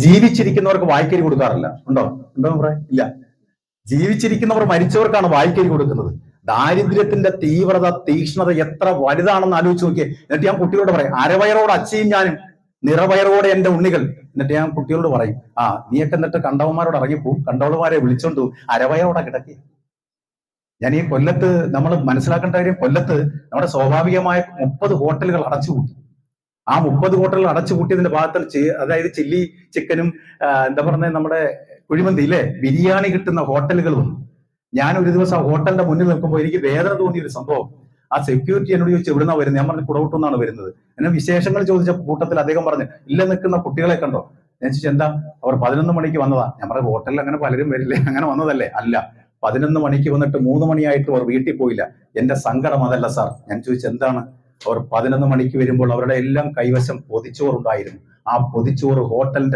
ജീവിച്ചിരിക്കുന്നവർക്ക് വായ്ക്കരി കൊടുക്കാറില്ല. ഉണ്ടോ? പറയാ ഇല്ല. ജീവിച്ചിരിക്കുന്നവർ മരിച്ചവർക്കാണ് വായ്ക്കരി കൊടുക്കുന്നത്. ദാരിദ്ര്യത്തിന്റെ തീവ്രത, തീക്ഷ്ണത എത്ര വലുതാണെന്ന് ആലോചിച്ച് നോക്കിയേ. എന്നിട്ട് ഞാൻ കുട്ടികളോട് പറയും, അരവയറോട് അച്ഛയും ഞാനും, നിറവയറോടെ എന്റെ ഉണ്ണികൾ. എന്നിട്ട് ഞാൻ കുട്ടികളോട് പറയും, നീയൊക്കെ എന്നിട്ട് കണ്ടവന്മാരോട് ഇറങ്ങിപ്പോവും, കണ്ടവന്മാരെ വിളിച്ചോണ്ടു അരവയറോടെ കിടക്കി. ഞാൻ ഈ കൊല്ലത്ത് നമ്മൾ മനസ്സിലാക്കേണ്ട കാര്യം, കൊല്ലത്ത് നമ്മുടെ സ്വാഭാവികമായ 30 ഹോട്ടലുകൾ അടച്ചുപൂട്ടി. ആ 30 ഹോട്ടലുകൾ അടച്ചുപൂട്ടിയതിന്റെ ഭാഗത്ത് അതായത് ചില്ലി ചിക്കനും എന്താ പറയുന്നത്, നമ്മുടെ കുഴിമന്തി ഇല്ലേ, ബിരിയാണി കിട്ടുന്ന ഹോട്ടലുകൾ വന്നു. ഞാൻ ഒരു ദിവസം ആ ഹോട്ടലിന്റെ മുന്നിൽ നിൽക്കുമ്പോൾ എനിക്ക് വേദന തോന്നിയ ഒരു സംഭവം. ആ സെക്യൂരിറ്റി എന്നോട് ചോദിച്ചു, എവിടുന്നാ വരുന്നത്? ഞാൻ പറഞ്ഞു, കുടവട്ടൂന്നാണ് വരുന്നത്. എന്നെ വിശേഷങ്ങൾ ചോദിച്ച കൂട്ടത്തിൽ അദ്ദേഹം പറഞ്ഞു, ഇല്ല നിൽക്കുന്ന കുട്ടികളെ കണ്ടോ? ഞാൻ ചോദിച്ചു, എന്താ? അവർ 11 മണിക്ക് വന്നതാ. ഞാൻ പറഞ്ഞു, ഹോട്ടലിൽ അങ്ങനെ പലരും വരില്ലേ, അങ്ങനെ വന്നതല്ലേ? അല്ല, 11 മണിക്ക് വന്നിട്ട് 3 മണിയായിട്ട് അവർ വീട്ടിൽ പോയില്ല. എന്റെ സങ്കടം അതല്ല സാർ. ഞാൻ ചോദിച്ചു, എന്താണ്? അവർ 11 മണിക്ക് വരുമ്പോൾ അവരുടെ എല്ലാം കൈവശം പൊതിച്ചോറുണ്ടായിരുന്നു. ആ പൊതിച്ചോറ് ഹോട്ടലിന്റെ